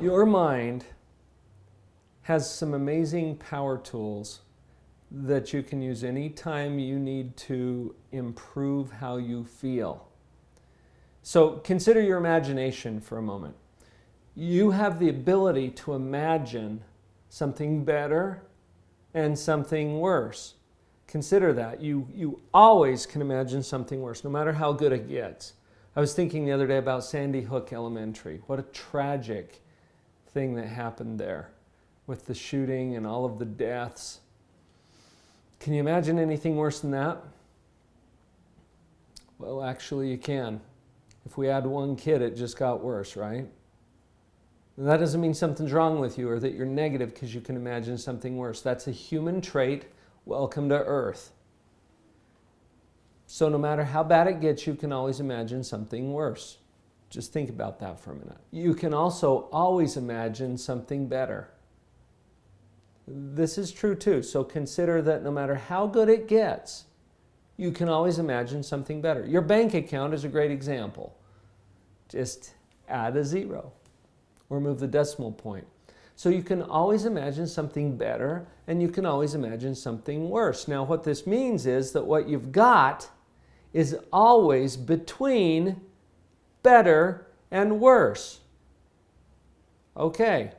Your mind has some amazing power tools that you can use anytime you need to improve how you feel. So consider your imagination for a moment. You have the ability to imagine something better and something worse. Consider that. You always can imagine something worse, no matter how good it gets. I was thinking the other day about Sandy Hook Elementary. What a tragic thing that happened there with the shooting and all of the deaths. Can you imagine anything worse than that? Well, actually you can. If we had one kid, it just got worse, right? And that doesn't mean something's wrong with you or that you're negative because you can imagine something worse. That's a human trait. Welcome to Earth. So no matter how bad it gets, you can always imagine something worse. Just think about that for a minute. You can also always imagine something better. This is true too. So consider that no matter how good it gets, you can always imagine something better. Your bank account is a great example. Just add a zero or move the decimal point. So you can always imagine something better and you can always imagine something worse. Now what this means is that what you've got is always between better and worse. Okay.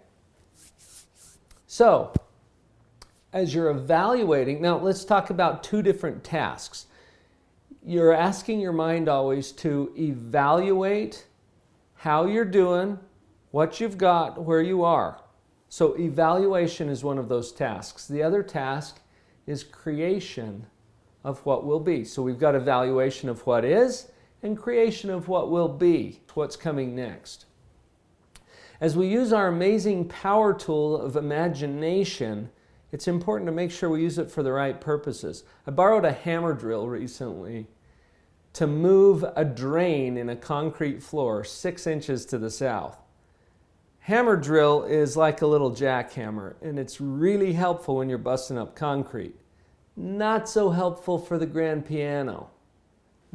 So, as you're evaluating, now let's talk about two different tasks. You're asking your mind always to evaluate how you're doing, what you've got, where you are. So evaluation is one of those tasks. The other task is creation of what will be. So we've got evaluation of what is and creation of what will be, what's coming next. As we use our amazing power tool of imagination, it's important to make sure we use it for the right purposes. I borrowed a hammer drill recently to move a drain in a concrete floor 6 inches to the south. Hammer drill is like a little jackhammer, and it's really helpful when you're busting up concrete. Not so helpful for the grand piano.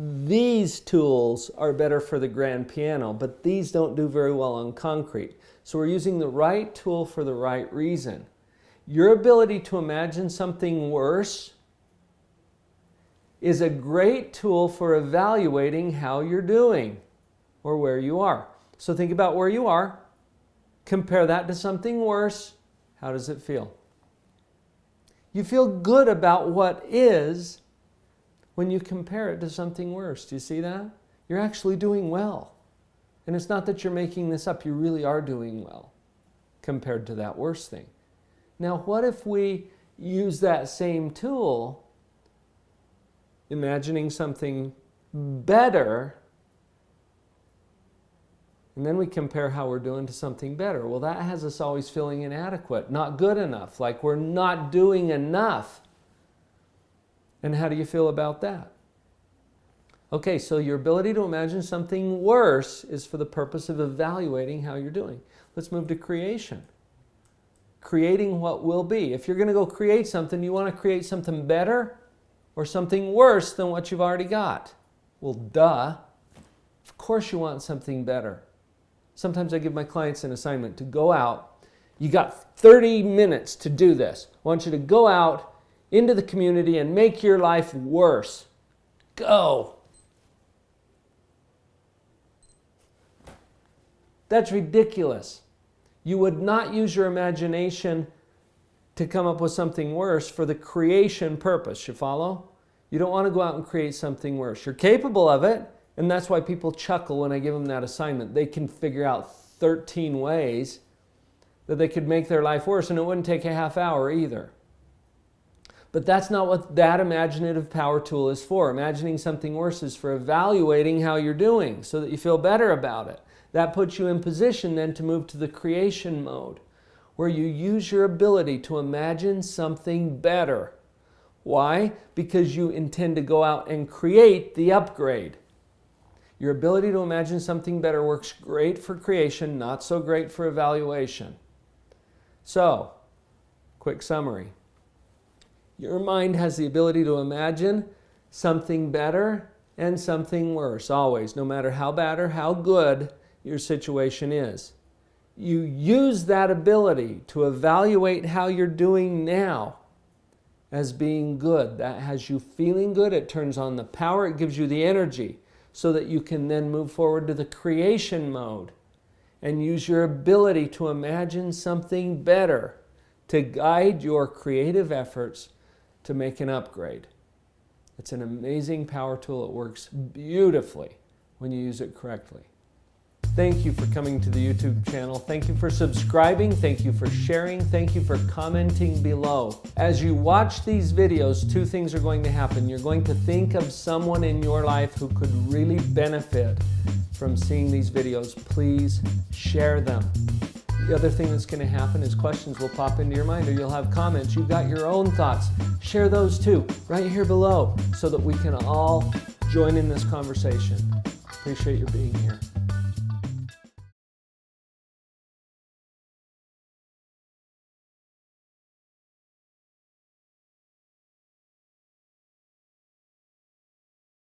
These tools are better for the grand piano, but these don't do very well on concrete. So we're using the right tool for the right reason. Your ability to imagine something worse is a great tool for evaluating how you're doing or where you are. So think about where you are, compare that to something worse. How does it feel? You feel good about what is when you compare it to something worse. Do you see that? You're actually doing well. And it's not that you're making this up, you really are doing well compared to that worst thing. Now, what if we use that same tool, imagining something better, and then we compare how we're doing to something better? Well, that has us always feeling inadequate, not good enough, like we're not doing enough. And how do you feel about that? Okay, so your ability to imagine something worse is for the purpose of evaluating how you're doing. Let's move to creation. Creating what will be. If you're going to go create something, you want to create something better or something worse than what you've already got? Well, duh. Of course you want something better. Sometimes I give my clients an assignment to go out. You got 30 minutes to do this. I want you to go out into the community and make your life worse. Go. That's ridiculous. You would not use your imagination to come up with something worse for the creation purpose. You follow? You don't want to go out and create something worse. You're capable of it, and that's why people chuckle when I give them that assignment. They can figure out 13 ways that they could make their life worse, and it wouldn't take a half hour either. But that's not what that imaginative power tool is for. Imagining something worse is for evaluating how you're doing so that you feel better about it. That puts you in position then to move to the creation mode, where you use your ability to imagine something better. Why? Because you intend to go out and create the upgrade. Your ability to imagine something better works great for creation, not so great for evaluation. So, quick summary. Your mind has the ability to imagine something better and something worse, always, no matter how bad or how good your situation is. you use that ability to evaluate how you're doing now as being good. That has you feeling good. It turns on the power. It gives you the energy so that you can then move forward to the creation mode and use your ability to imagine something better to guide your creative efforts to make an upgrade. It's an amazing power tool. It works beautifully when you use it correctly. Thank you for coming to the YouTube channel. Thank you for subscribing. Thank you for sharing. Thank you for commenting below. As you watch these videos, two things are going to happen. You're going to think of someone in your life who could really benefit from seeing these videos. Please share them. The other thing that's going to happen is questions will pop into your mind, or you'll have comments. You've got your own thoughts. Share those too, right here below, so that we can all join in this conversation. Appreciate your being here.